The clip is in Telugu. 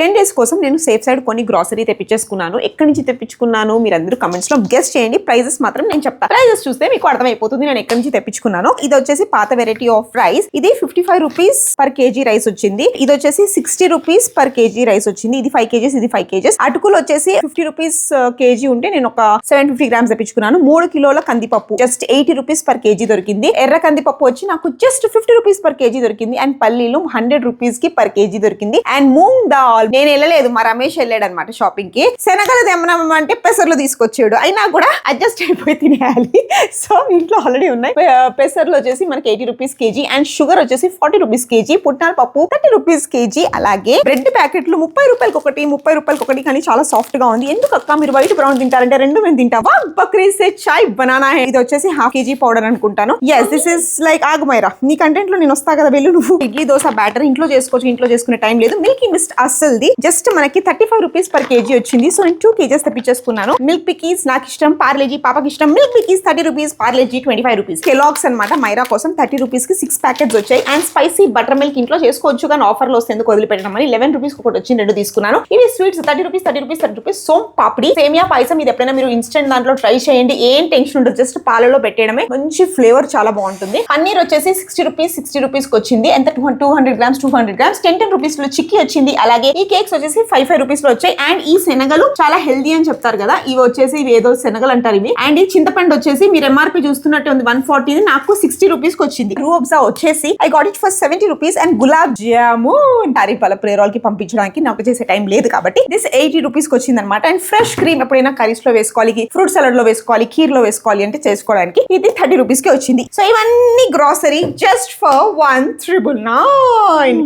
10 days కోసం నేను సేఫ్ సైడ్ కొన్ని గ్రాసరీ తెప్పించేసుకున్నాను. ఎక్కడి నుంచి తెప్పించుకున్నాను మీరు అందరూ కమెంట్స్ లో గెస్ చేయండి. ప్రైజెస్ మాత్రం నేను చెప్తాను. ప్రైజెస్ చూస్తే మీకు అర్థమైపోతుంది నేను ఎక్కడి నుంచి తెప్పించుకున్నాను. ఇది వచ్చేసి పాత వెరైటీ ఆఫ్ రైస్. ఇది 55 రూపీస్ పర్ కేజీ రైస్ వచ్చింది. ఇది వచ్చేసి 60 రూపీస్ పర్ కేజీ రైస్ వచ్చింది. ఇది 5 కేజీస్, ఇది 5 కేజీస్. అటుకులు వచ్చేసి 50 రూపీస్ కేజీ ఉంటే నేను ఒక 750 గ్రామ్స్ తెప్పించుకున్నాను. 3 కిలోల కందిపప్పు జస్ట్ 80 రూపీస్ పర్ కేజీ దొరికింది. ఎర్ర కందిపప్పు వచ్చి నాకు జస్ట్ 50 రూపీస్ పర్ కేజీ దొరికింది. అండ్ పల్లీలు 100 రూపీస్ కి పర్ కేజీ దొరికింది. అండ్ మూంగ్ దాల్ నేను వెళ్ళలేదు, మా రమేష్ వెళ్ళాడు అనమాట షాపింగ్ కి. శనగలు తెమ్మనమంటే పెసర్లు తీసుకొచ్చాడు. అయినా కూడా అడ్జస్ట్ అయిపోయి తినేయాలి. సో ఇంట్లో ఆల్రెడీ ఉన్నాయి. పెసర్లు వచ్చేసి మనకి 80 రూపీస్ కేజీ. అండ్ షుగర్ వచ్చేసి 40 రూపీస్ కేజీ. పుట్నాల పప్పు 30 రూపీస్ కేజీ. అలాగే బ్రెడ్ ప్యాకెట్లు 30 రూపాయలకి ఒకటి, 30 రూపాయలకి ఒకటి. కానీ చాలా సాఫ్ట్ గా ఉంది. ఎందుకు అక్క మీరు వైట్ బ్రౌన్ తింటారంటే రెండు మేము తింటాం. బక్రీ సే చాయ్ బనానా. ఇది వచ్చేసి ½ కేజీ పౌడర్ అనుకుంటాను. ఎస్ దిస్ ఇస్ లైక్ ఆగమైరా నీ కంటెంట్ లో నేను వస్తా కదా వెళ్ళు నువ్వు. ఇడ్లీ దోశ బ్యాటర్ ఇంట్లో చేసుకోవచ్చు, ఇంట్లో చేసుకునే టైం లేదు. మిల్కీ మిస్ట్ అస్సల్ది జస్ట్ మనకి 35 రూపీస్ పర్ కేజీ వచ్చింది. సో నేను 2 కేజెస్ తెప్పించేసుకున్నాను. మిల్క్ పికీస్ నాకు ఇష్టం, పార్లేజీ పాపకి ఇష్టం. Milk Bikis 30 rupees, Parle G 25 rupees. Kellogg's అనమాట మైరా కోసం 30 రూపీస్ కి 6 ప్యాకెట్స్ వచ్చాయి. అండ్ స్పైసీ బటర్ మిల్క్ ఇంట్లో చేసుకోవచ్చు కానీ ఆఫర్ లో వస్తే ఎందుకు వదిలిపెట్టడం అని 11 రూపీస్ ఒకటి వచ్చి 2 తీసుకున్నాను. ఇవి sweets 30 rupees, 30 rupees, 30 rupees. Soan papdi సేమియా పాయసం. ఇది ఎప్పుడైనా మీరు ఇన్స్టెంట్ దాంట్లో ట్రై చేయండి. ఏం టెన్షన్ ఉండదు, జస్ట్ పాలలో పెట్టేయడమే. మంచి ఫ్లేవర్ చాలా బాగుంటుంది. పన్నీర్ వచ్చేసి 60 రూపీస్, 60 రూపీస్ కి వచ్చింది. ఎంత 200 గ్రామ్స్, 200 గ్రామ్స్ 10 రూపీస్ లో చిక్కీ వచ్చింది. అలాగే ఈ కేక్స్ వచ్చేసి 5 రూపీస్ లో వచ్చాయి. అండ్ ఈ శనగలు చాలా హెల్దీ అని చెప్తారు కదా, ఇవి వచ్చేసి ఇవి ఏదో శనగలు అంటారు ఇవి. అండ్ ఈ చింతపండు వచ్చేసి మీరు ఎంఆర్పీ చూస్తున్నట్టు ఉంది 140, నాకు 60 రూపీస్ కి వచ్చింది. రూఅబ్జా వచ్చేసి I got it for 70 rupees. And gulab jamun తారీఫాల ప్రేరాల్ కి పంపించడానికి నాకు చేసే టైం లేదు కాబట్టి దిస్ 80 రూపీస్ కి వచ్చింది అనమాట. అండ్ ఫ్రెష్ క్రీమ్ ఎప్పుడైనా కర్రీస్ లో వేసుకోవాలి, ఫ్రూట్ సలాడ్ లో వేసుకోవాలి, కీర్ లో వేసుకోవాలి అంటే చేసుకోవడానికి ఇది 30 రూపీస్ కి వచ్చింది. సో ఇవన్నీ గ్రాసరీ జస్ట్ ఫర్ 1,999.